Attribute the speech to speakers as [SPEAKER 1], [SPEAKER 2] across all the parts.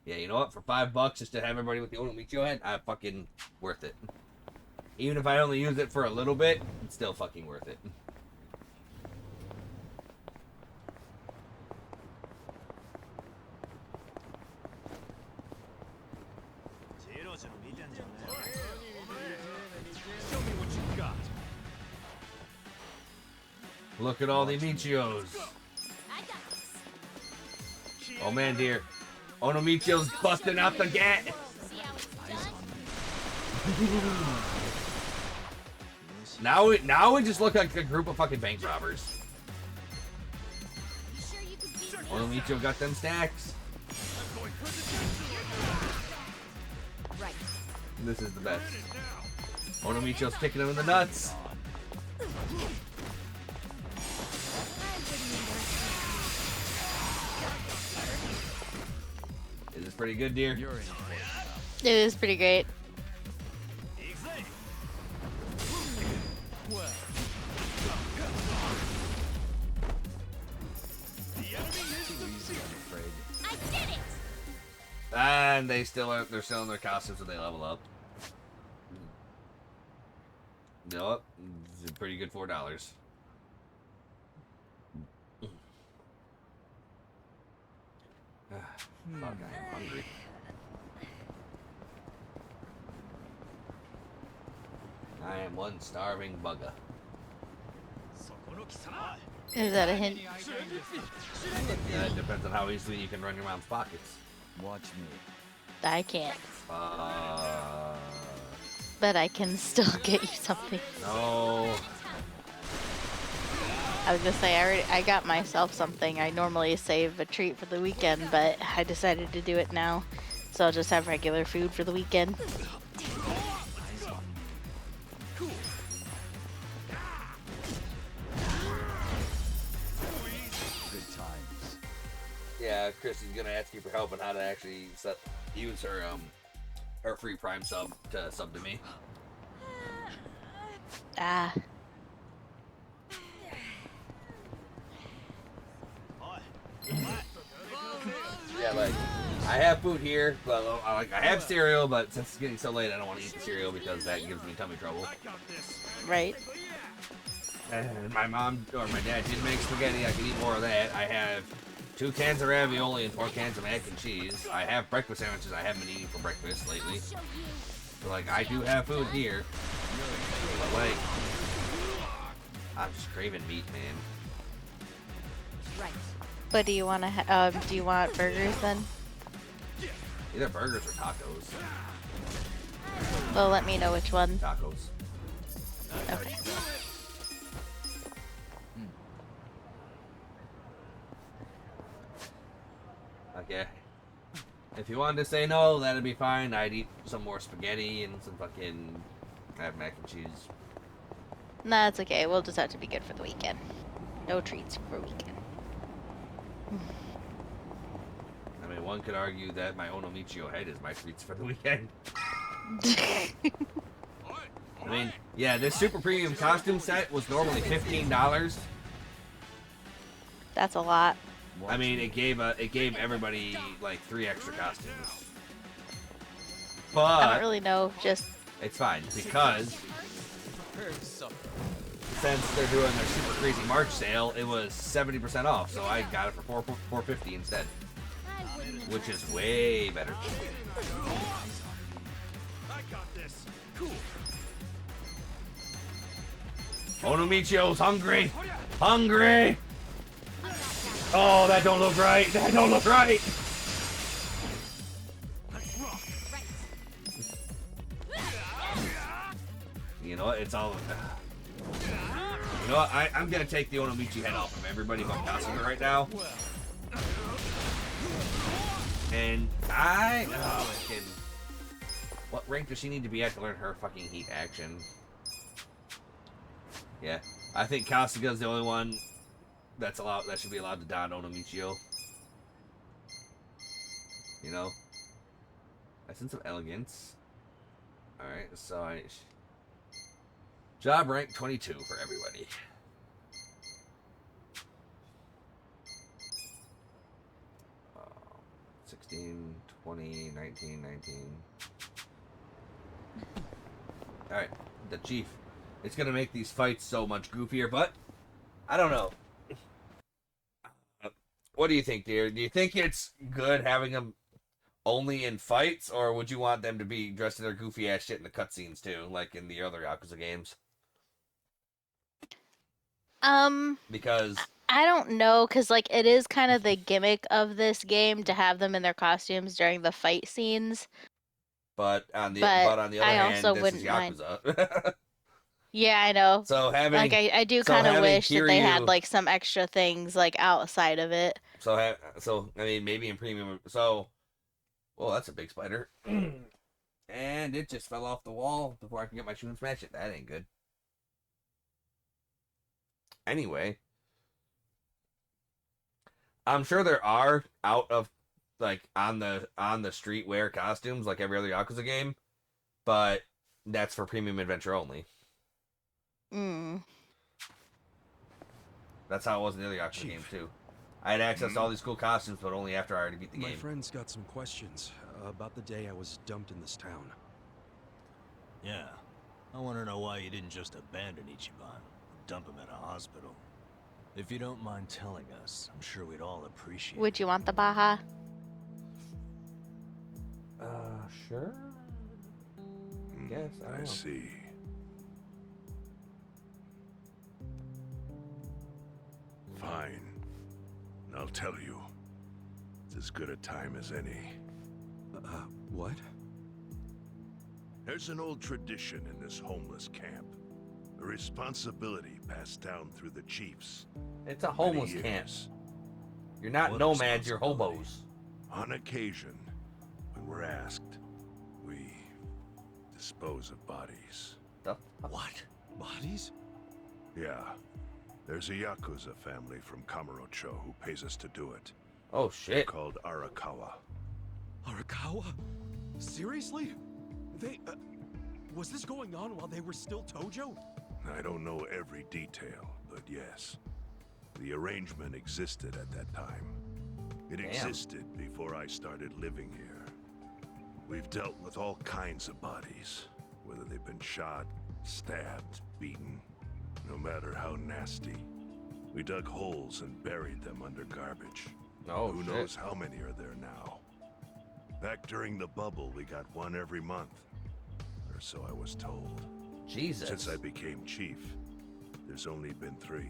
[SPEAKER 1] Yeah, you know what? For $5 just to have everybody with the Onomichio head, fucking worth it. Even if I only use it for a little bit, it's still fucking worth it. Look at all the Michios. Oh man, dear. Onomichio's busting out the gat. Now we just look like a group of fucking bank robbers. Onomichio got them stacks. This is the best. Onomichio's kicking him in the nuts. Is this pretty good, dear?
[SPEAKER 2] It is pretty great.
[SPEAKER 1] And they're still in their costumes when they level up. You know what? It's a pretty good $4. Fuck, I am hungry. I am one starving bugger.
[SPEAKER 2] Is that a hint?
[SPEAKER 1] Yeah, it depends on how easily you can run your mom's pockets.
[SPEAKER 3] Watch me.
[SPEAKER 2] I can't.
[SPEAKER 1] Uh,
[SPEAKER 2] But I can still get you something.
[SPEAKER 1] no.
[SPEAKER 2] I was gonna say, I got myself something. I normally save a treat for the weekend, but I decided to do it now. So I'll just have regular food for the weekend.
[SPEAKER 3] Good times.
[SPEAKER 1] Yeah, Chrissy's gonna ask you for help on how to actually use her free Prime sub to me.
[SPEAKER 2] Ah.
[SPEAKER 1] Yeah, like I have food here, but I have cereal, but since it's getting so late, I don't want to eat the cereal because that gives me tummy trouble.
[SPEAKER 2] Right.
[SPEAKER 1] And my mom or my dad did make spaghetti. I can eat more of that. I have 2 cans of ravioli and 4 cans of mac and cheese. I have breakfast sandwiches I haven't been eating for breakfast lately. So, like, I do have food here. But, like, I'm just craving meat, man.
[SPEAKER 2] But do you want to? Do you want burgers then?
[SPEAKER 1] Either burgers or tacos.
[SPEAKER 2] Well, let me know which one.
[SPEAKER 1] Tacos.
[SPEAKER 2] Okay.
[SPEAKER 1] Okay. If you wanted to say no, that'd be fine. I'd eat some more spaghetti and some fucking have mac and cheese.
[SPEAKER 2] Nah, it's okay. We'll just have to be good for the weekend. No treats for weekend.
[SPEAKER 1] I mean, one could argue that my Onomichio head is my treats for the weekend. I mean, yeah, this super premium costume set was normally $15.
[SPEAKER 2] That's a lot.
[SPEAKER 1] I mean, it gave everybody like 3 extra costumes. But
[SPEAKER 2] I don't really know. Just
[SPEAKER 1] it's fine because since they're doing their super crazy March sale, it was 70% off. So I got it for $4.50 instead, which is way better. Onomichio's hungry, hungry. Oh, that don't look right. That don't look right. You know what? It's all. You know what? I'm gonna take the Onomichi head off of everybody but Kasuga right now. And what rank does she need to be at to learn her fucking heat action? Yeah, I think Kasuga's the only one that's allowed. That should be allowed to don Onomichio. You know, a sense of elegance. All right, so job rank 22 for everybody. 16, 20, 19, 19. Alright, the Chief. It's gonna make these fights so much goofier, but I don't know. What do you think, dear? Do you think it's good having them only in fights, or would you want them to be dressed in their goofy ass shit in the cutscenes too, like in the other Yakuza games? Because
[SPEAKER 2] I don't know, because like it is kind of the gimmick of this game to have them in their costumes during the fight scenes.
[SPEAKER 1] but on the
[SPEAKER 2] But
[SPEAKER 1] other
[SPEAKER 2] I
[SPEAKER 1] hand,
[SPEAKER 2] also
[SPEAKER 1] this is
[SPEAKER 2] wouldn't mind.
[SPEAKER 1] Yakuza.
[SPEAKER 2] Yeah, I know.
[SPEAKER 1] so
[SPEAKER 2] Like
[SPEAKER 1] having
[SPEAKER 2] I do
[SPEAKER 1] so
[SPEAKER 2] kind of
[SPEAKER 1] having
[SPEAKER 2] wish that they had
[SPEAKER 1] Kiryu
[SPEAKER 2] like some extra things like outside of it.
[SPEAKER 1] so I mean maybe in premium so well that's a big spider. And it just fell off the wall before I can get my shoe and smash it. That ain't good. Anyway, I'm sure there are out of like on the streetwear costumes like every other Yakuza game, but that's for premium adventure only.
[SPEAKER 2] Mm.
[SPEAKER 1] That's how it was in the other Yakuza
[SPEAKER 4] Chief.
[SPEAKER 1] games too. I had access to all these cool costumes, but only after I already beat the
[SPEAKER 4] My
[SPEAKER 1] game.
[SPEAKER 4] friend's got some questions about the day I was dumped in this town.
[SPEAKER 5] Yeah. I want to know why you didn't just abandon Ichiban and dump him at a hospital. If you don't mind telling us, I'm sure we'd all appreciate
[SPEAKER 2] Would
[SPEAKER 5] it.
[SPEAKER 2] you want the Baja?
[SPEAKER 1] Sure. Yes, I don't know.
[SPEAKER 6] see. Fine. I'll tell you. It's as good a time as any.
[SPEAKER 4] What?
[SPEAKER 6] There's an old tradition in this homeless camp. A responsibility passed down through the chiefs.
[SPEAKER 1] It's a
[SPEAKER 6] Many
[SPEAKER 1] homeless camp.
[SPEAKER 6] years.
[SPEAKER 1] You're not
[SPEAKER 5] What
[SPEAKER 1] nomads, you're
[SPEAKER 5] responsibility?
[SPEAKER 1] hobos.
[SPEAKER 6] On occasion, when we're asked, we dispose of bodies.
[SPEAKER 1] The
[SPEAKER 5] What?
[SPEAKER 4] Bodies?
[SPEAKER 6] Yeah. There's a Yakuza family from Kamurocho who pays us to do it.
[SPEAKER 1] Oh shit.
[SPEAKER 6] Called Arakawa.
[SPEAKER 4] Arakawa? Seriously? They, was this going on while they were still Tojo?
[SPEAKER 6] I don't know every detail, but yes. The arrangement existed at that time. It existed before I started living here. We've dealt with all kinds of bodies, whether they've been shot, stabbed, beaten, no matter how nasty. We dug holes and buried them under garbage.
[SPEAKER 1] Oh
[SPEAKER 6] Who
[SPEAKER 1] shit.
[SPEAKER 6] knows how many are there now? Back during the bubble, we got one every month. Or so I was told.
[SPEAKER 1] Jesus.
[SPEAKER 6] Since I became chief, there's only been 3.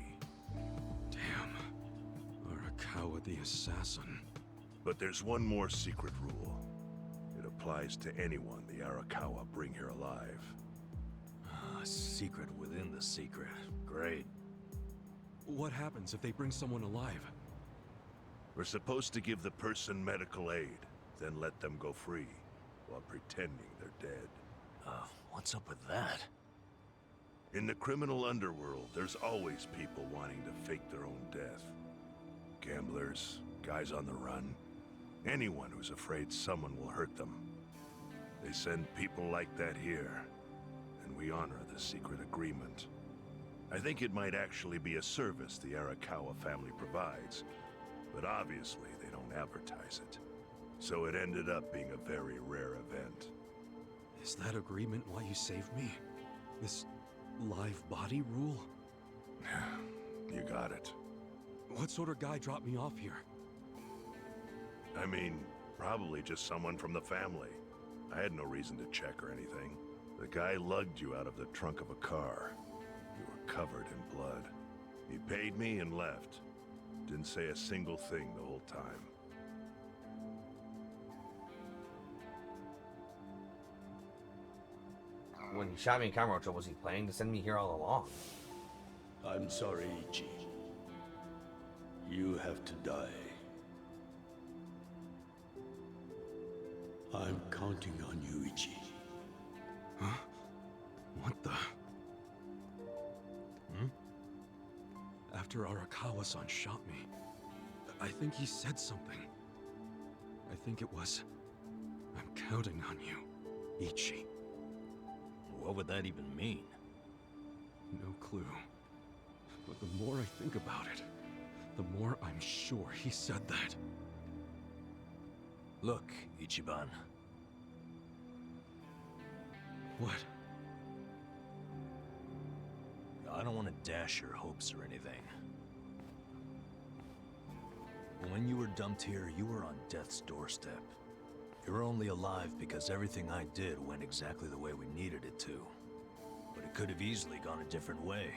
[SPEAKER 4] Damn. Arakawa the assassin.
[SPEAKER 6] But there's one more secret rule. It applies to anyone the Arakawa bring here alive.
[SPEAKER 5] A secret within the secret. Great.
[SPEAKER 4] What happens if they bring someone alive?
[SPEAKER 6] We're supposed to give the person medical aid, then let them go free, while pretending they're dead.
[SPEAKER 5] What's up with that?
[SPEAKER 6] In the criminal underworld, there's always people wanting to fake their own death. Gamblers, guys on the run, anyone who's afraid someone will hurt them. They send people like that here, and we honor the secret agreement. I think it might actually be a service the Arakawa family provides, but obviously they don't advertise it. So it ended up being a very rare event.
[SPEAKER 4] Is that agreement why you saved me? This live body rule?
[SPEAKER 6] You got it.
[SPEAKER 4] What sort of guy dropped me off here?
[SPEAKER 6] I mean, probably just someone from the family. I had no reason to check or anything. The guy lugged you out of the trunk of a car. You were covered in blood. He paid me and left. Didn't say a single thing the whole time.
[SPEAKER 1] When he shot me in Kamurocho, was he planning to send me here all along?
[SPEAKER 7] I'm sorry, Ichi. You have to die. I'm counting on you, Ichi.
[SPEAKER 4] Huh? What the? After Arakawa-san shot me, I think he said something. I think it was, I'm counting on you, Ichi.
[SPEAKER 5] What would that even mean?
[SPEAKER 4] No clue. But the more I think about it, the more I'm sure he said that.
[SPEAKER 5] Look, Ichiban.
[SPEAKER 4] What?
[SPEAKER 5] I don't want to dash your hopes or anything. But when you were dumped here, you were on death's doorstep. You're only alive because everything I did went exactly the way we needed it to. But it could have easily gone a different way.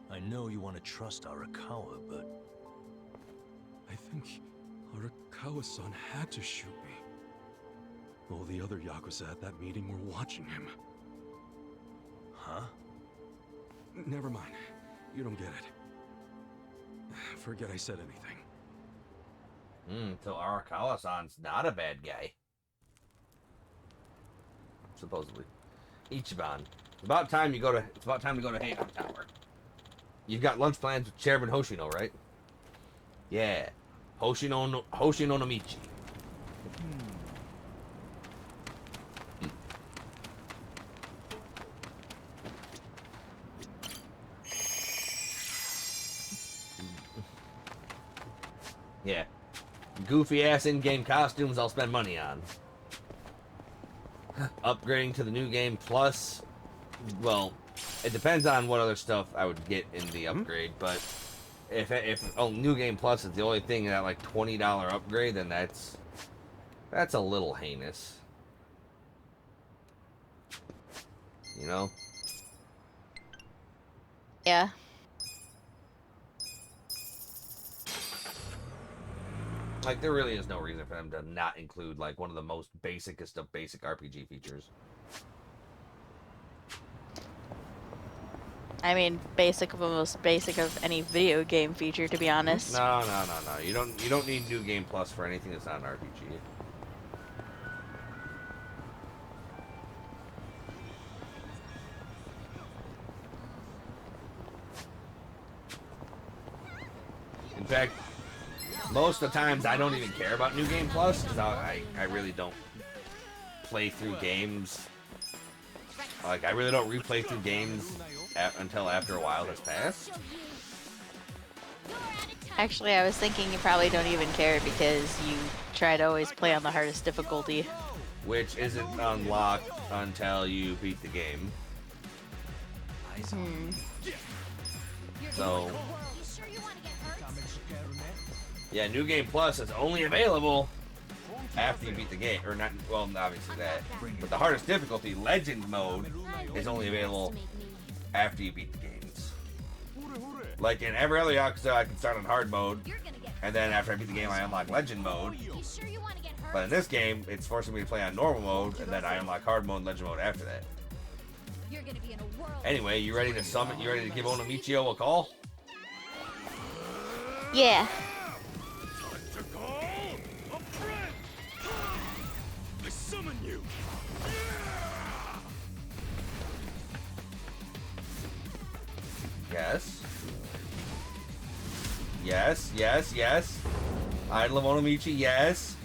[SPEAKER 5] I know you want to trust Arakawa, but...
[SPEAKER 4] I think Arakawa-san had to shoot me. All the other Yakuza at that meeting were watching him.
[SPEAKER 5] Huh?
[SPEAKER 4] Never mind. You don't get it. Forget I said anything.
[SPEAKER 1] So Arakawa-san's not a bad guy. Supposedly. Ichiban. It's about time to go to Heian Tower. You've got lunch plans with Chairman Hoshino, right? Yeah. Hoshino no Michi. Yeah. Goofy ass in-game costumes I'll spend money on. Upgrading to the new game plus, well, it depends on what other stuff I would get in the upgrade, but if new game plus is the only thing in that like $20 upgrade, then that's a little heinous. You know?
[SPEAKER 2] Yeah.
[SPEAKER 1] Like, there really is no reason for them to not include, like, one of the most basicest of basic RPG features.
[SPEAKER 2] I mean, basic of the most basic of any video game feature, to be honest.
[SPEAKER 1] No. You don't need New Game Plus for anything that's not an RPG. In fact, most of the times I don't even care about New Game Plus because I really don't play through games. Like, I really don't replay through games until after a while has passed.
[SPEAKER 2] Actually, I was thinking you probably don't even care because you try to always play on the hardest difficulty.
[SPEAKER 1] Which isn't unlocked until you beat the game. So, yeah, New Game Plus is only available after you beat the game. Or not, well, obviously that. But the hardest difficulty, Legend Mode, is only available after you beat the games. Like in every other Yakuza, I can start on hard mode, and then after I beat the game, I unlock Legend Mode. But in this game, it's forcing me to play on normal mode, and then I unlock hard mode and Legend Mode after that. Anyway, you ready to summon? You ready to give Onomichio a call?
[SPEAKER 2] Yeah.
[SPEAKER 4] I summon you.
[SPEAKER 1] Yes. Yes. Idol of Onomichi, yes.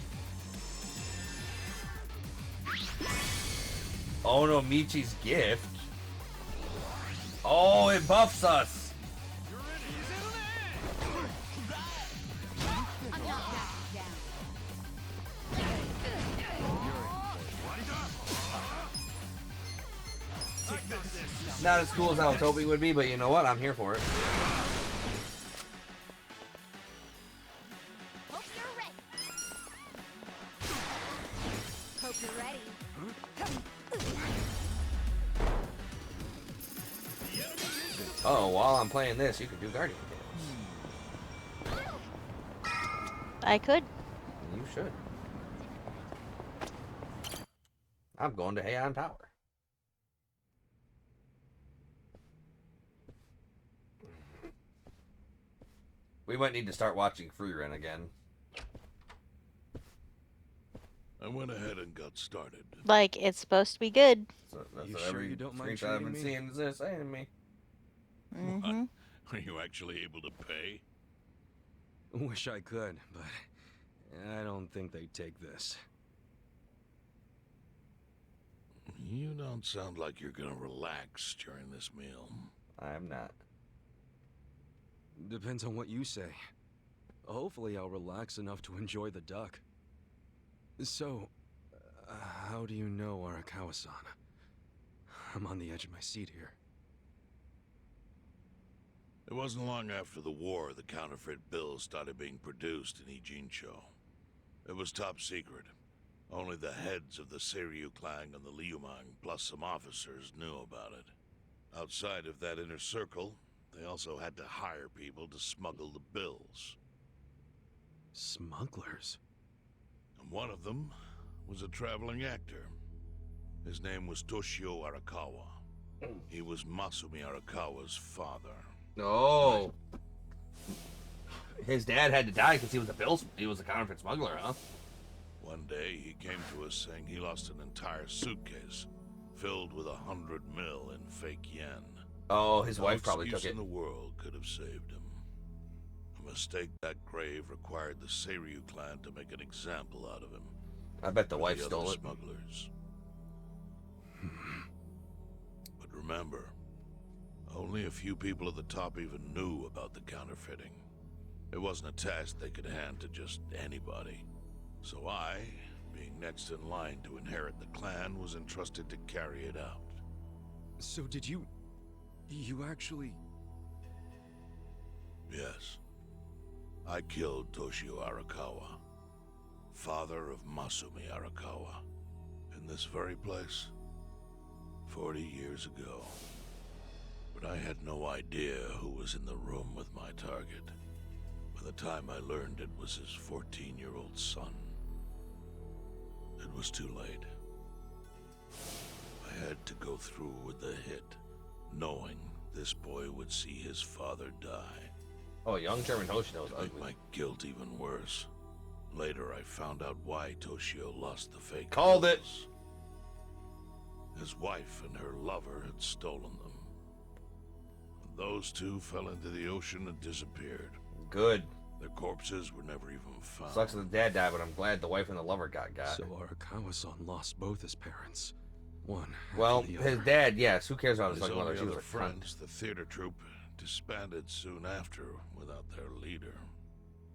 [SPEAKER 1] Onomichi's gift. Oh, it buffs us. Not as cool as I was hoping it would be, but you know what? I'm here for it.
[SPEAKER 8] Hope you're ready.
[SPEAKER 1] Oh, while I'm playing this, you can do Guardian damage.
[SPEAKER 2] I could.
[SPEAKER 1] You should. I'm going to Heian Tower. We might need to start watching Freerun again.
[SPEAKER 6] I went ahead and got started.
[SPEAKER 2] Like, it's supposed to be good.
[SPEAKER 1] So that's
[SPEAKER 4] You
[SPEAKER 1] what
[SPEAKER 4] sure
[SPEAKER 1] every
[SPEAKER 4] you don't mind
[SPEAKER 1] screenshot I've been
[SPEAKER 4] treating me?
[SPEAKER 1] seeing is this saying to me.
[SPEAKER 2] Mm-hmm.
[SPEAKER 6] Are you actually able to pay?
[SPEAKER 4] Wish I could, but I don't think they'd take this.
[SPEAKER 6] You don't sound like you're gonna relax during this meal.
[SPEAKER 1] I'm not.
[SPEAKER 4] Depends on what you say. Hopefully I'll relax enough to enjoy the duck. So, how do you know Arakawa-san? I'm on the edge of my seat here.
[SPEAKER 6] It wasn't long after the war the counterfeit bills started being produced in Ijincho. It was top secret. Only the heads of the Seiryu clan and the Liumang, plus some officers, knew about it. Outside of that inner circle, they also had to hire people to smuggle the bills.
[SPEAKER 4] Smugglers?
[SPEAKER 6] And one of them was a traveling actor. His name was Toshio Arakawa. He was Masumi Arakawa's father.
[SPEAKER 1] Oh. His dad had to die because he was a counterfeit smuggler, huh?
[SPEAKER 6] One day, he came to us saying he lost an entire suitcase filled with 100 mil in fake yen.
[SPEAKER 1] Oh, his wife probably took
[SPEAKER 6] No excuse
[SPEAKER 1] it.
[SPEAKER 6] in the world could have saved him. A mistake that grave required the Seiryu clan to make an example out of him.
[SPEAKER 1] I bet the
[SPEAKER 6] for
[SPEAKER 1] wife
[SPEAKER 6] other
[SPEAKER 1] stole it.
[SPEAKER 6] smugglers. But remember, only a few people at the top even knew about the counterfeiting. It wasn't a task they could hand to just anybody. So I, being next in line to inherit the clan, was entrusted to carry it out.
[SPEAKER 4] So did you actually...
[SPEAKER 6] Yes. I killed Toshio Arakawa, father of Masumi Arakawa, in this very place, 40 years ago. But I had no idea who was in the room with my target. By the time I learned it was his 14-year-old son, it was too late. I had to go through with the hit, knowing this boy would see his father die.
[SPEAKER 1] Oh, young German Hoshino was
[SPEAKER 6] To make
[SPEAKER 1] ugly.
[SPEAKER 6] my guilt even worse, later I found out why Toshio lost the fake
[SPEAKER 1] Called it.
[SPEAKER 6] bills. His wife and her lover had stolen them. And those two fell into the ocean and disappeared.
[SPEAKER 1] Good.
[SPEAKER 6] Their corpses were never even found.
[SPEAKER 1] Sucks that the dad died, but I'm glad the wife and the lover got.
[SPEAKER 4] So Arakawa-san lost both his parents. One after
[SPEAKER 1] Well,
[SPEAKER 4] the
[SPEAKER 1] his
[SPEAKER 4] other.
[SPEAKER 1] dad, yes. Who cares about his
[SPEAKER 6] His
[SPEAKER 1] fucking mother?
[SPEAKER 6] only
[SPEAKER 1] She was
[SPEAKER 6] other
[SPEAKER 1] a cunt.
[SPEAKER 6] friends, the theater troupe, disbanded soon after without their leader.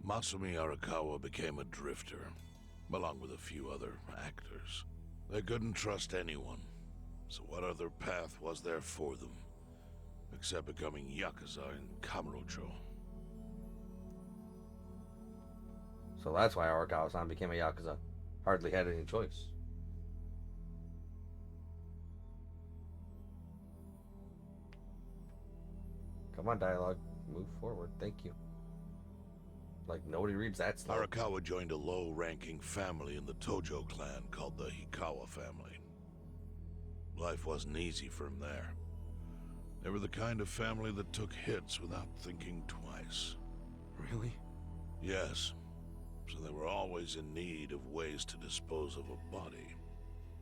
[SPEAKER 6] Masumi Arakawa became a drifter, along with a few other actors. They couldn't trust anyone, so what other path was there for them, except becoming Yakuza in Kamurocho?
[SPEAKER 1] So that's why Arakawa-san became a Yakuza. Hardly had any choice. Come on, dialogue. Move forward. Thank you. Like, nobody reads that slow.
[SPEAKER 6] Arakawa joined a low-ranking family in the Tojo clan called the Hikawa family. Life wasn't easy for him there. They were the kind of family that took hits without thinking twice.
[SPEAKER 4] Really?
[SPEAKER 6] Yes, so they were always in need of ways to dispose of a body.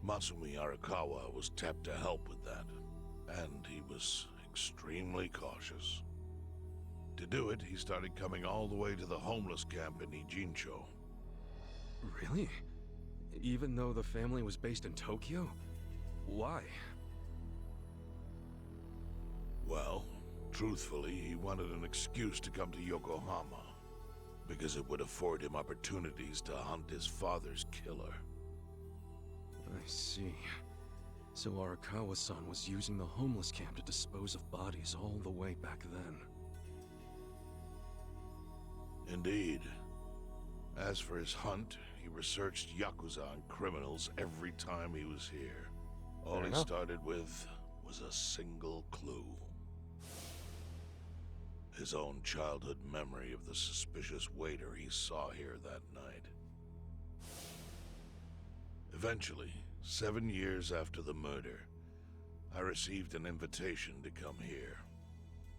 [SPEAKER 6] Masumi Arakawa was tapped to help with that, and he was extremely cautious. To do it, he started coming all the way to the homeless camp in Ijincho.
[SPEAKER 4] Really? Even though the family was based in Tokyo? Why?
[SPEAKER 6] Well, truthfully, he wanted an excuse to come to Yokohama, because it would afford him opportunities to hunt his father's killer.
[SPEAKER 4] I see. So Arakawa-san was using the homeless camp to dispose of bodies all the way back then.
[SPEAKER 6] Indeed. As for his hunt, he researched Yakuza and criminals every time he was here. All
[SPEAKER 1] Fair
[SPEAKER 6] he
[SPEAKER 1] enough.
[SPEAKER 6] started with was a single clue. His own childhood memory of the suspicious waiter he saw here that night. Eventually, 7 years after the murder, I received an invitation to come here.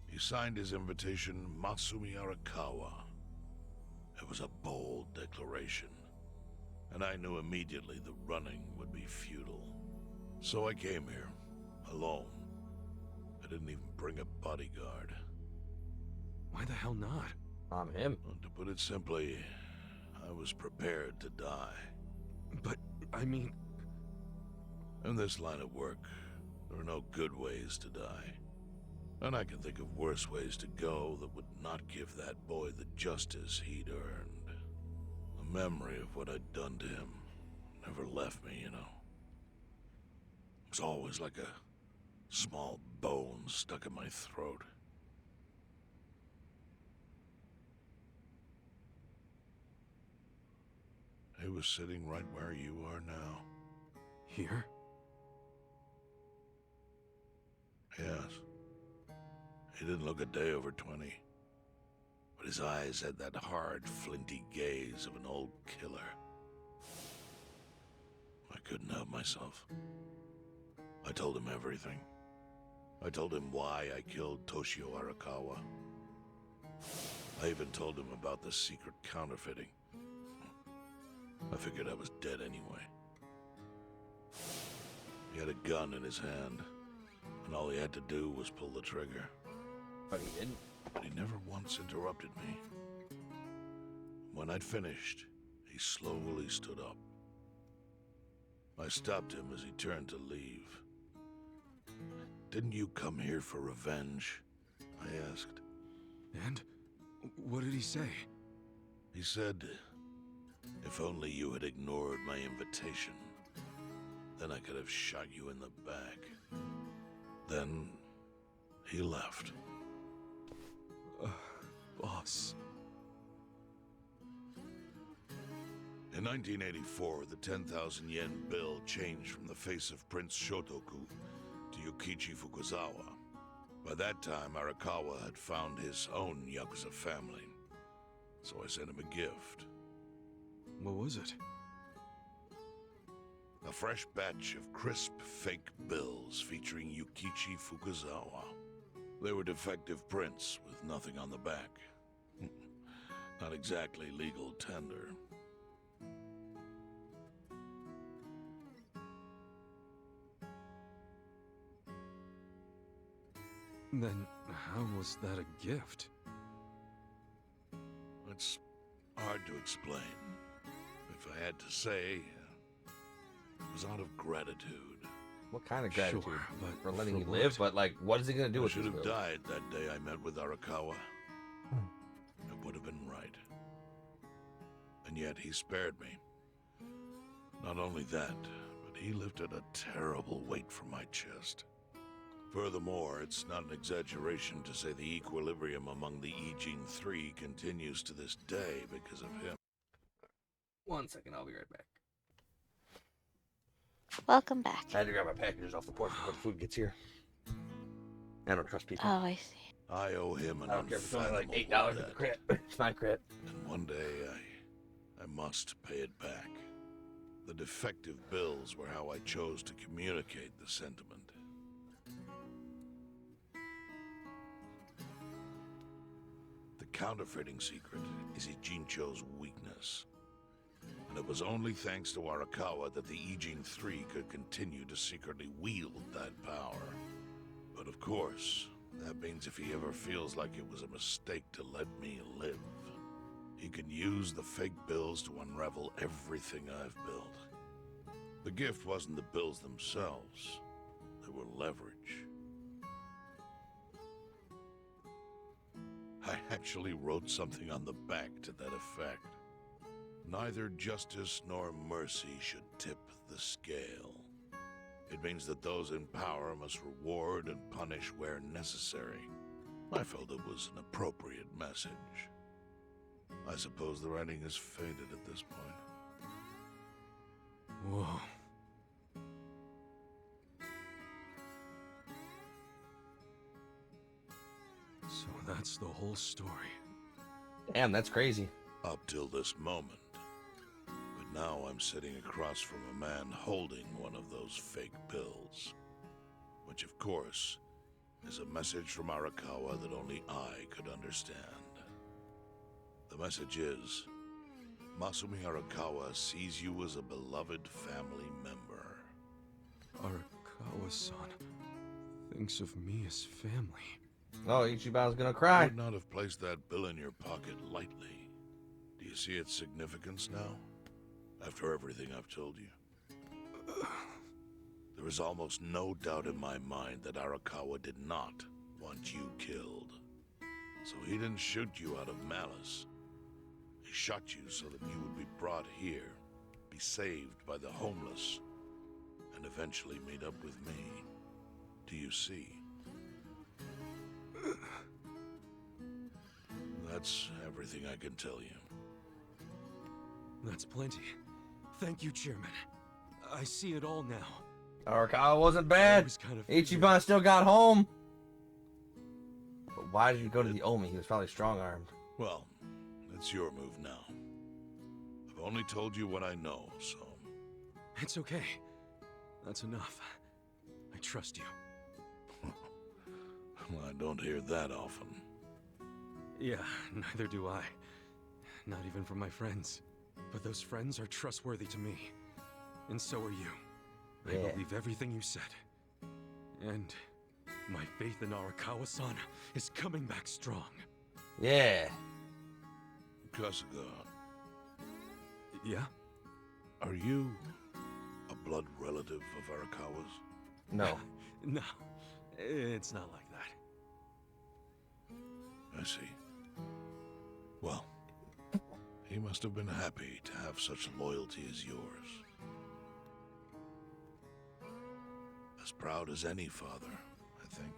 [SPEAKER 6] He signed his invitation Masumi Arakawa. It was a bold declaration, and I knew immediately the running would be futile. So I came here, alone. I didn't even bring a bodyguard.
[SPEAKER 4] Why the hell not?
[SPEAKER 1] I'm him.
[SPEAKER 6] To put it simply, I was prepared to die.
[SPEAKER 4] But, I mean...
[SPEAKER 6] In this line of work, there are no good ways to die. And I can think of worse ways to go that would not give that boy the justice he'd earned. The memory of what I'd done to him left me, you know. It was always like a small bone stuck in my throat. He was sitting right where you are now.
[SPEAKER 4] Here?
[SPEAKER 6] Yes. He didn't look a day over 20. But his eyes had that hard, flinty gaze of an old killer. I couldn't help myself. I told him everything. I told him why I killed Toshio Arakawa. I even told him about the secret counterfeiting. I figured I was dead anyway. He had a gun in his hand, and all he had to do was pull the trigger.
[SPEAKER 1] But he didn't.
[SPEAKER 6] But he never once interrupted me. When I'd finished, he slowly stood up. I stopped him as he turned to leave. "Didn't you come here for revenge?" I asked.
[SPEAKER 4] And? What did he say?
[SPEAKER 6] He said, "If only you had ignored my invitation, then I could have shot you in the back." Then he left.
[SPEAKER 4] Boss.
[SPEAKER 6] In 1984, the 10,000 yen bill changed from the face of Prince Shotoku to Yukichi Fukuzawa. By that time, Arakawa had found his own Yakuza family, so I sent him a gift.
[SPEAKER 4] What was it?
[SPEAKER 6] A fresh batch of crisp fake bills featuring Yukichi Fukuzawa. They were defective prints with nothing on the back. Not exactly legal tender.
[SPEAKER 4] Then how was that a gift?
[SPEAKER 6] It's hard to explain. If I had to say, it was out of gratitude.
[SPEAKER 1] What kind of gratitude?
[SPEAKER 4] Sure, but
[SPEAKER 1] for letting
[SPEAKER 4] for
[SPEAKER 1] you live?
[SPEAKER 4] what?
[SPEAKER 1] But like, what is he gonna do
[SPEAKER 6] I
[SPEAKER 1] with
[SPEAKER 6] should
[SPEAKER 1] this
[SPEAKER 6] have
[SPEAKER 1] bill?
[SPEAKER 6] died that day I met with Arakawa. It would have been right. And yet he spared me. Not only that, but he lifted a terrible weight from my chest. Furthermore, it's not an exaggeration to say the equilibrium among the Ijin Three continues to this day because of him.
[SPEAKER 1] 1 second, I'll be right back.
[SPEAKER 2] Welcome back.
[SPEAKER 1] I had to grab my packages off the porch before the food gets here. I don't trust people.
[SPEAKER 2] Oh, I see.
[SPEAKER 6] I owe him an
[SPEAKER 1] I don't care if it's only
[SPEAKER 6] unfathomable
[SPEAKER 1] like $8 at the
[SPEAKER 6] debt.
[SPEAKER 1] crit. It's my crit.
[SPEAKER 6] And one day I must pay it back. The defective bills were how I chose to communicate the sentiment. The counterfeiting secret is Ijincho's weakness. And it was only thanks to Arakawa that the Ijin Three could continue to secretly wield that power. But of course, that means if he ever feels like it was a mistake to let me live, he can use the fake bills to unravel everything I've built. The gift wasn't the bills themselves. They were leverage. I actually wrote something on the back to that effect. Neither justice nor mercy should tip the scale. It means that those in power must reward and punish where necessary. I felt it was an appropriate message. I suppose the writing is faded at this point.
[SPEAKER 4] Whoa. So that's the whole story.
[SPEAKER 1] Damn, that's crazy.
[SPEAKER 6] Up till this moment. But now I'm sitting across from a man holding one of those fake bills. Which, of course, is a message from Arakawa that only I could understand. The message is, Masumi Arakawa sees you as a beloved family member.
[SPEAKER 4] Arakawa-san thinks of me as family.
[SPEAKER 1] Oh, Ichiban's gonna
[SPEAKER 6] I
[SPEAKER 1] cry.
[SPEAKER 6] would not have placed that bill in your pocket lightly. Do you see its significance now? After everything I've told you? There is almost no doubt in my mind that Arakawa did not want you killed. So he didn't shoot you out of malice. He shot you so that you would be brought here be saved by the homeless, and eventually meet up with me. Do you see? That's everything I can tell you.
[SPEAKER 4] That's plenty. Thank you, Chairman. I see it all now.
[SPEAKER 1] Arakawa wasn't
[SPEAKER 4] I
[SPEAKER 1] bad.
[SPEAKER 4] was kind of
[SPEAKER 1] Ichiban still got home. But why did he go to the Omi? He was probably strong-armed.
[SPEAKER 6] Well, it's your move now. I've only told you what I know, so...
[SPEAKER 4] It's okay. That's enough. I trust you.
[SPEAKER 6] Well, I don't hear that often.
[SPEAKER 4] Yeah, neither do I. Not even from my friends. But those friends are trustworthy to me. And so are you. I
[SPEAKER 1] Yeah.
[SPEAKER 4] believe everything you said. And my faith in Arakawa-san is coming back strong.
[SPEAKER 1] Yeah.
[SPEAKER 6] Kasuga,
[SPEAKER 4] Yeah?
[SPEAKER 6] are you a blood relative of Arakawa's?
[SPEAKER 1] No.
[SPEAKER 4] No, it's not like that.
[SPEAKER 6] I see. Well, he must have been happy to have such loyalty as yours. As proud as any father, I think.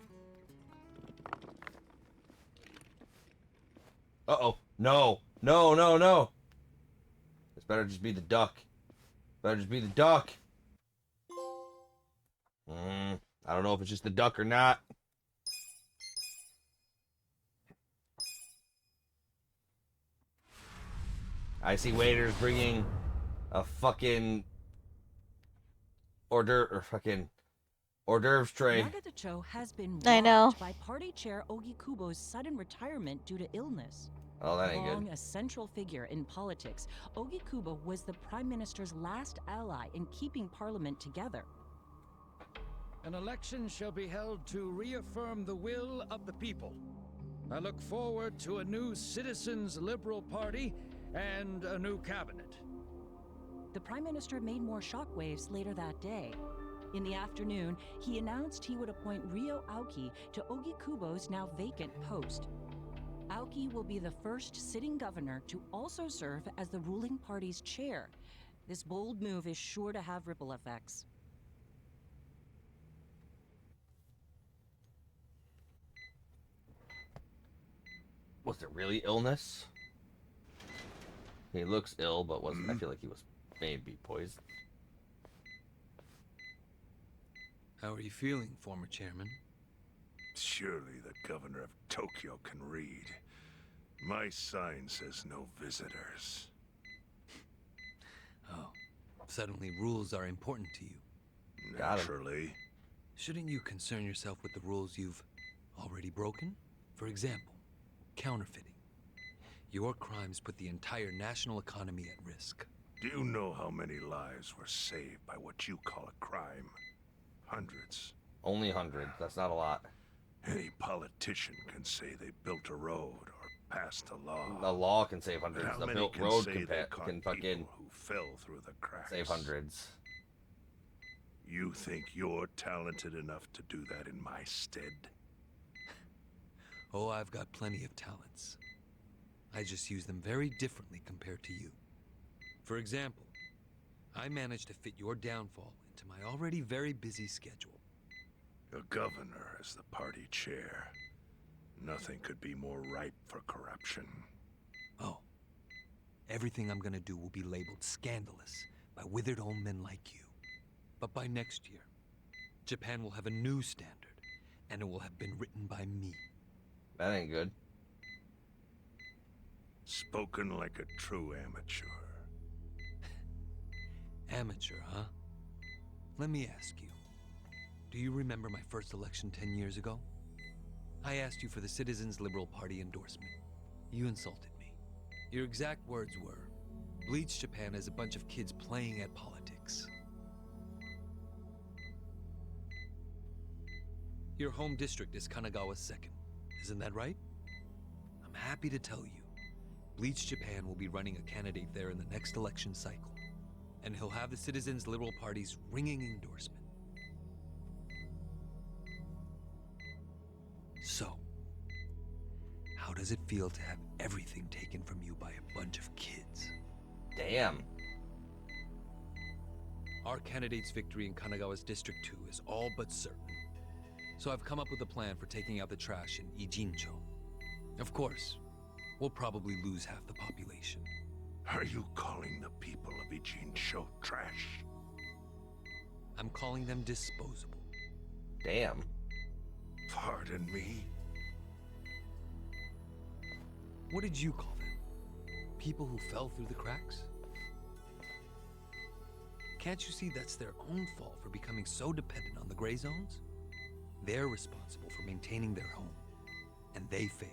[SPEAKER 1] Uh-oh. No. No, no, no. This better just be the duck. Better just be the duck. I don't know if it's just the duck or not. I see waiters bringing a fucking hors d'oeuvres tray.
[SPEAKER 8] Nagatacho has been
[SPEAKER 2] I know.
[SPEAKER 8] rocked by party chair Ogikubo's sudden retirement due to illness.
[SPEAKER 1] Oh, that ain't
[SPEAKER 8] Long
[SPEAKER 1] good.
[SPEAKER 8] a central figure in politics, Ogikubo was the prime minister's last ally in keeping parliament together.
[SPEAKER 9] An election shall be held to reaffirm the will of the people. I look forward to a new Citizens Liberal Party and a new cabinet.
[SPEAKER 8] The prime minister made more shockwaves later that day. In the afternoon, he announced he would appoint Ryo Aoki to Ogikubo's now vacant post. Aoki will be the first sitting governor to also serve as the ruling party's chair. This bold move is sure to have ripple effects.
[SPEAKER 1] Was it really illness? He looks ill, but wasn't. I feel like he was maybe poisoned.
[SPEAKER 10] How are you feeling, former chairman?
[SPEAKER 6] Surely the governor of Tokyo can read. My sign says no visitors.
[SPEAKER 10] Oh, suddenly rules are important to you.
[SPEAKER 1] Got him.
[SPEAKER 6] Naturally.
[SPEAKER 10] Shouldn't you concern yourself with the rules you've already broken? For example, counterfeiting. Your crimes put the entire national economy at risk.
[SPEAKER 6] Do you know how many lives were saved by what you call a crime? Hundreds.
[SPEAKER 1] Only 100. That's not a lot.
[SPEAKER 6] Any politician can say they built a road or passed a law.
[SPEAKER 1] The law can save
[SPEAKER 6] But
[SPEAKER 1] hundreds.
[SPEAKER 6] how
[SPEAKER 1] The
[SPEAKER 6] many
[SPEAKER 1] built
[SPEAKER 6] can
[SPEAKER 1] road
[SPEAKER 6] say
[SPEAKER 1] can,
[SPEAKER 6] they caught
[SPEAKER 1] can fucking
[SPEAKER 6] people who fell through the cracks?
[SPEAKER 1] save hundreds.
[SPEAKER 6] You think you're talented enough to do that in my stead?
[SPEAKER 10] Oh, I've got plenty of talents. I just use them very differently compared to you. For example, I managed to fit your downfall into my already very busy schedule.
[SPEAKER 6] A governor as the party chair. Nothing could be more ripe for corruption.
[SPEAKER 10] Oh, everything I'm gonna do will be labeled scandalous by withered old men like you. But by next year, Japan will have a new standard, and it will have been written by me.
[SPEAKER 1] That ain't good.
[SPEAKER 6] Spoken like a true amateur.
[SPEAKER 10] Amateur, huh? Let me ask you. Do you remember my first election 10 years ago? I asked you for the Citizens Liberal Party endorsement. You insulted me. Your exact words were, "Bleach Japan is a bunch of kids playing at politics." Your home district is Kanagawa's second. Isn't that right? I'm happy to tell you, Bleach Japan will be running a candidate there in the next election cycle, and he'll have the Citizens Liberal Party's ringing endorsement. So, how does it feel to have everything taken from you by a bunch of kids?
[SPEAKER 1] Damn.
[SPEAKER 10] our candidate's victory in Kanagawa's District 2 is all but certain. So I've come up with a plan for taking out the trash in Ijincho. Of course, we'll probably lose half the population.
[SPEAKER 6] Are you calling the people of Ijincho trash?
[SPEAKER 10] I'm calling them disposable.
[SPEAKER 1] Damn.
[SPEAKER 6] Pardon me?
[SPEAKER 10] What did you call them? People who fell through the cracks? Can't you see that's their own fault for becoming so dependent on the gray zones? They're responsible for maintaining their home, and they failed.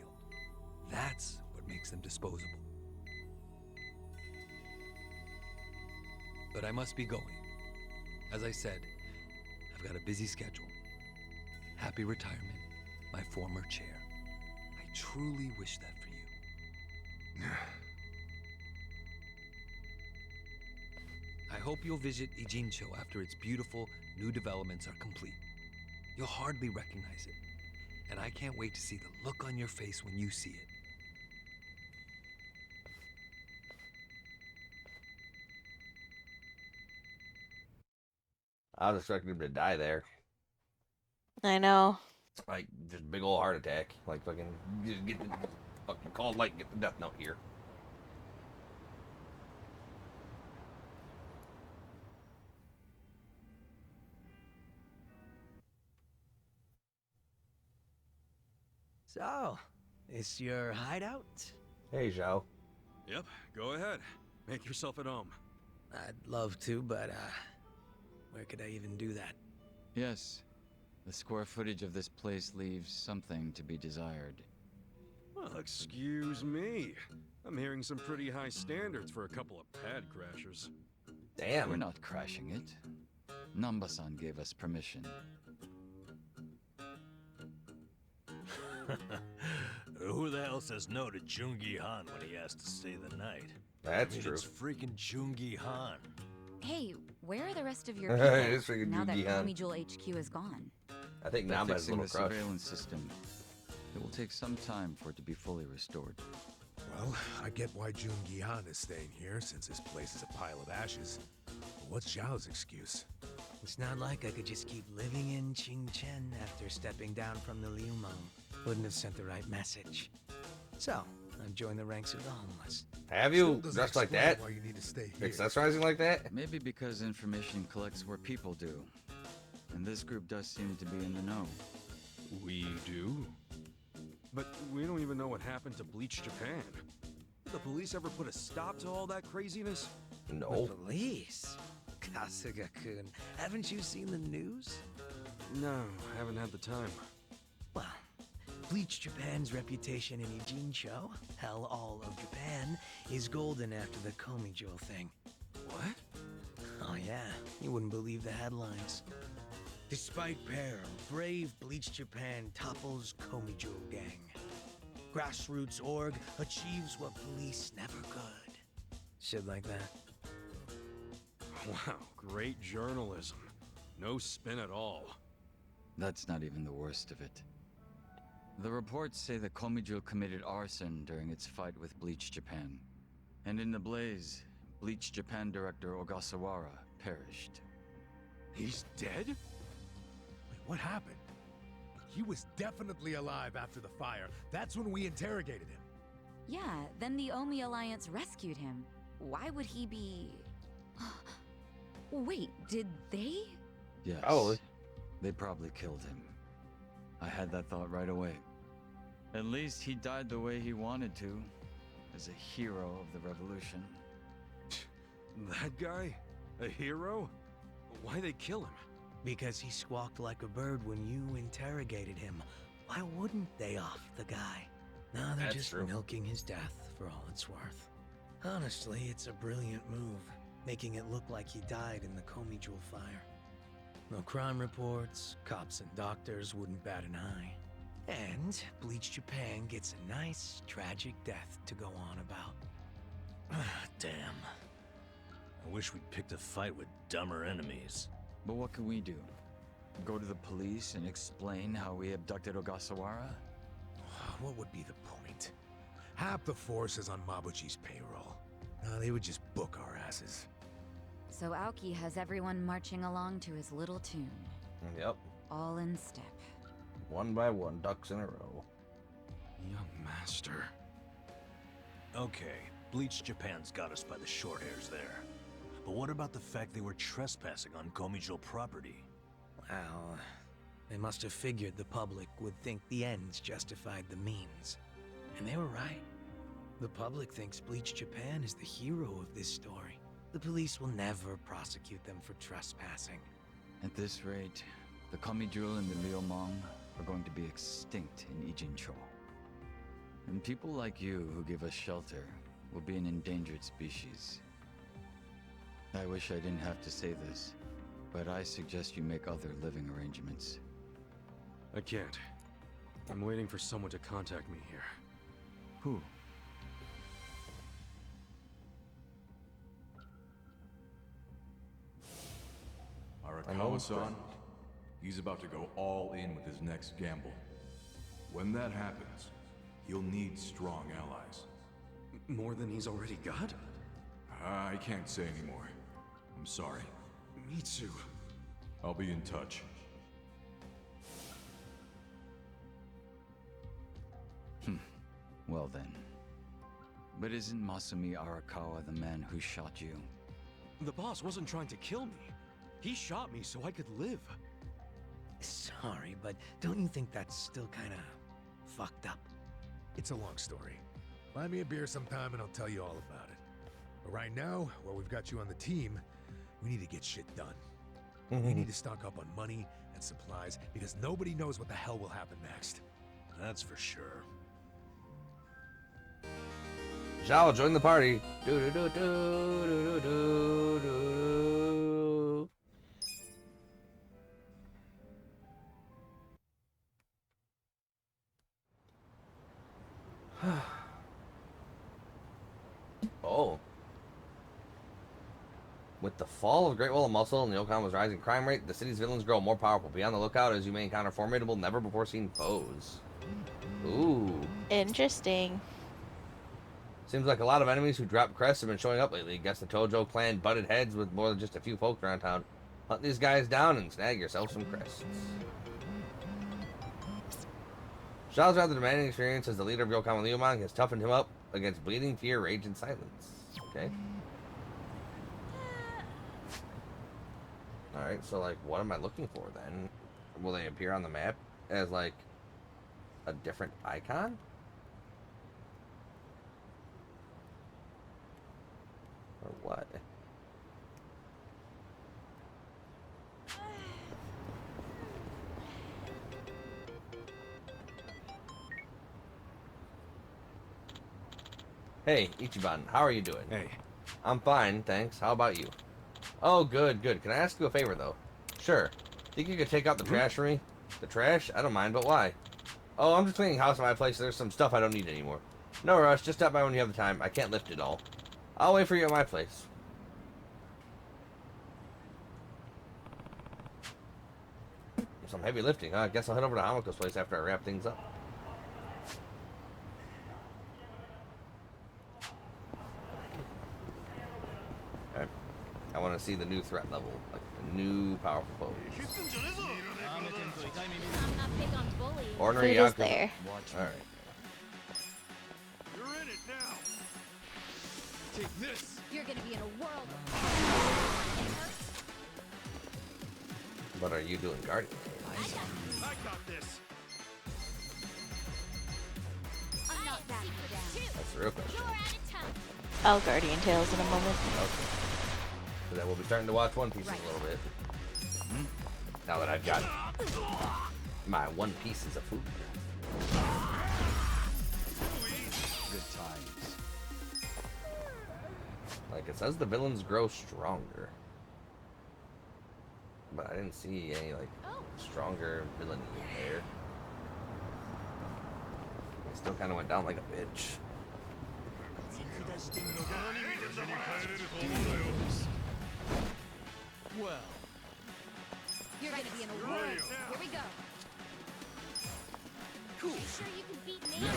[SPEAKER 10] That's what makes them disposable. But I must be going. As I said, I've got a busy schedule. Happy retirement, my former chair. I truly wish that for you. I hope you'll visit Ijincho after its beautiful new developments are complete. You'll hardly recognize it, and I can't wait to see the look on your face when you see it.
[SPEAKER 1] I was expecting him to die there.
[SPEAKER 2] I know.
[SPEAKER 1] Like, just big old heart attack. Like, fucking, just get the fucking call light and get the death note here.
[SPEAKER 11] So, is your hideout?
[SPEAKER 1] Hey, Zhao.
[SPEAKER 4] Yep, go ahead. Make yourself at home.
[SPEAKER 11] I'd love to, but, where could I even do that?
[SPEAKER 12] Yes. The square footage of this place leaves something to be desired.
[SPEAKER 4] Well, excuse me. I'm hearing some pretty high standards for a couple of pad crashers.
[SPEAKER 1] Damn.
[SPEAKER 12] We're not crashing it. Namba-san gave us permission.
[SPEAKER 5] Who the hell says no to Jungi Han when he has to stay the night?
[SPEAKER 1] That's true.
[SPEAKER 5] It's freaking Jungi Han.
[SPEAKER 13] Hey, where are the rest of your
[SPEAKER 1] It
[SPEAKER 13] people
[SPEAKER 1] is freaking
[SPEAKER 13] now that
[SPEAKER 1] Jungi Han.
[SPEAKER 13] Komi Jewel HQ is gone?
[SPEAKER 1] I think
[SPEAKER 12] They're
[SPEAKER 1] Namba has a
[SPEAKER 12] fixing
[SPEAKER 1] little
[SPEAKER 12] the
[SPEAKER 1] crush.
[SPEAKER 12] surveillance system. It will take some time for it to be fully restored.
[SPEAKER 14] Well, I get why Jungi Han is staying here, since his place is a pile of ashes. But what's Zhao's excuse?
[SPEAKER 11] It's not like I could just keep living in Qingchen after stepping down from the Liumeng. Wouldn't have sent the right message. So, I've joined the ranks of the homeless.
[SPEAKER 1] Have you? Dressed like that?
[SPEAKER 14] Why you need to stay here.
[SPEAKER 1] Accessorizing like that?
[SPEAKER 12] Maybe because information collects where people do. And this group does seem to be in the know.
[SPEAKER 4] We do? But we don't even know what happened to Bleach Japan. Did the police ever put a stop to all that craziness?
[SPEAKER 1] No.
[SPEAKER 11] The police? Kasuga-kun, haven't you seen the news?
[SPEAKER 4] No, haven't had the time.
[SPEAKER 11] Well, Bleach Japan's reputation in Ijincho, hell all of Japan, is golden after the Komi Jewel thing.
[SPEAKER 4] What?
[SPEAKER 11] Oh yeah, you wouldn't believe the headlines. Despite peril, brave Bleach Japan topples Komi Jewel gang. Grassroots org achieves what police never could. Shit like that.
[SPEAKER 4] Wow, great journalism. No spin at all.
[SPEAKER 12] That's not even the worst of it. The reports say that Komijo committed arson during its fight with Bleach Japan. And in the blaze, Bleach Japan director Ogasawara perished.
[SPEAKER 4] He's dead?
[SPEAKER 14] Wait, what happened? He was definitely alive after the fire. That's when we interrogated him.
[SPEAKER 13] Yeah, then the Omi Alliance rescued him. Why would he be... Wait, did they?
[SPEAKER 12] Yes.
[SPEAKER 1] Probably.
[SPEAKER 12] They probably killed him. I had that thought right away. At least he died the way he wanted to, as a hero of the revolution.
[SPEAKER 4] That guy? A hero? Why'd they kill him?
[SPEAKER 11] Because he squawked like a bird when you interrogated him. Why wouldn't they off the guy? No, they're
[SPEAKER 1] That's
[SPEAKER 11] just
[SPEAKER 1] true.
[SPEAKER 11] milking his death for all it's worth. Honestly, it's a brilliant move, making it look like he died in the Komi Jewel fire. No crime reports, cops and doctors wouldn't bat an eye. And Bleach Japan gets a nice, tragic death to go on about.
[SPEAKER 5] Damn. I wish we'd picked a fight with dumber enemies.
[SPEAKER 12] But what can we do? Go to the police and explain how we abducted Ogasawara?
[SPEAKER 14] What would be the point? Half the force is on Mabuchi's payroll. No, they would just book our asses.
[SPEAKER 13] So Aoki has everyone marching along to his little tune.
[SPEAKER 1] Yep.
[SPEAKER 13] All in step.
[SPEAKER 1] One by one, ducks in a row.
[SPEAKER 4] Young master.
[SPEAKER 5] Okay, Bleach Japan's got us by the short hairs there. But what about the fact they were trespassing on Komijo property?
[SPEAKER 11] Well, they must have figured the public would think the ends justified the means. And they were right. The public thinks Bleach Japan is the hero of this story. The police will never prosecute them for trespassing.
[SPEAKER 12] At this rate, the Komijul and the Liumang are going to be extinct in Ijincho. And people like you who give us shelter will be an endangered species. I wish I didn't have to say this, but I suggest you make other living arrangements.
[SPEAKER 4] I can't. I'm waiting for someone to contact me here.
[SPEAKER 12] Who?
[SPEAKER 15] Arakawa-san, he's about to go all in with his next gamble. When that happens, he'll need strong allies.
[SPEAKER 4] More than he's already got?
[SPEAKER 15] I can't say anymore. I'm sorry.
[SPEAKER 4] Me too.
[SPEAKER 15] I'll be in touch.
[SPEAKER 12] Well then. But isn't Masumi Arakawa the man who shot you?
[SPEAKER 4] The boss wasn't trying to kill me. He shot me so I could live.
[SPEAKER 11] Sorry, but don't you think that's still kinda fucked up?
[SPEAKER 14] It's a long story. Buy me a beer sometime and I'll tell you all about it. But right now, while we've got you on the team, we need to get shit done. We need to stock up on money and supplies because nobody knows what the hell will happen next.
[SPEAKER 5] That's for sure.
[SPEAKER 1] Zhao, join the party. Do do do do do do do. Oh. With the fall of Great Wall of Muscle and the Okama's rising crime rate, the city's villains grow more powerful. Be on the lookout as you may encounter formidable, never-before-seen foes. Ooh.
[SPEAKER 2] Interesting.
[SPEAKER 1] Seems like a lot of enemies who dropped crests have been showing up lately. Guess the Tojo clan butted heads with more than just a few folk around town. Hunt these guys down and snag yourself some crests. Zhao's rather demanding experience as the leader of Yokama Liumang has toughened him up against bleeding fear, rage, and silence. Okay. Alright, so like, what am I looking for then? Will they appear on the map as like a different icon? Or what? Hey, Ichiban, how are you doing?
[SPEAKER 4] Hey.
[SPEAKER 1] I'm fine, thanks. How about you? Oh, good, good. Can I ask you a favor, though? Sure. Think you could take out the trash for me? The trash? I don't mind, but why? Oh, I'm just cleaning house at my place, so there's some stuff I don't need anymore. No rush, just stop by when you have the time. I can't lift it all. I'll wait for you at my place. Some heavy lifting, huh? I guess I'll head over to Hamako's place after I wrap things up. Okay. I want to see the new threat level, like the new powerful foes.
[SPEAKER 16] I'm not big on bullying.
[SPEAKER 1] Ordinary
[SPEAKER 2] Food is
[SPEAKER 1] Yakuza.
[SPEAKER 2] there.
[SPEAKER 1] Alright.
[SPEAKER 6] You're in it now.
[SPEAKER 4] Take this.
[SPEAKER 16] You're gonna be in a world of
[SPEAKER 1] What are you doing, Guardian?
[SPEAKER 6] I got this.
[SPEAKER 16] I'm not backing down.
[SPEAKER 1] That's the real question.
[SPEAKER 16] You're out of time.
[SPEAKER 2] I'll Guardian Tales in a moment.
[SPEAKER 1] Okay. So then we'll be starting to watch One Piece in a little bit. Now that I've got my One Pieces of food.
[SPEAKER 3] Good times.
[SPEAKER 1] Like it says the villains grow stronger. But I didn't see any like stronger villain in there. It still kinda went down like a bitch.
[SPEAKER 3] Well,
[SPEAKER 16] You're gonna be in a world. Here we go. Cool. You sure you can beat me?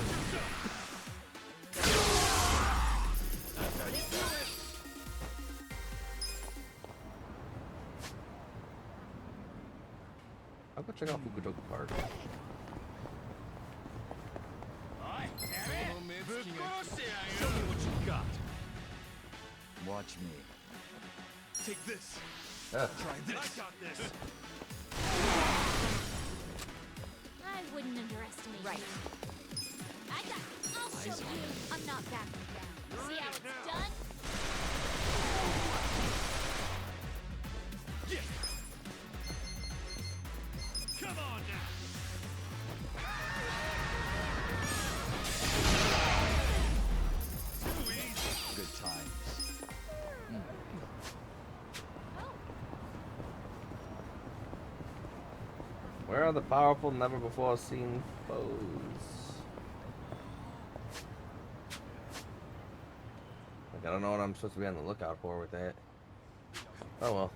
[SPEAKER 1] I'll go check out Fukudoka Park.
[SPEAKER 4] Show me what you got.
[SPEAKER 12] Watch me.
[SPEAKER 4] Take this.
[SPEAKER 1] Ugh.
[SPEAKER 4] Try this. I got this.
[SPEAKER 16] I wouldn't underestimate
[SPEAKER 13] Right.
[SPEAKER 16] I'll show you. I'm not backing down. See how it's done?
[SPEAKER 4] Yeah. Come on now. Too easy.
[SPEAKER 12] Good times.
[SPEAKER 1] Where are the powerful, never before seen foes? Like, I don't know what I'm supposed to be on the lookout for with that. Oh well.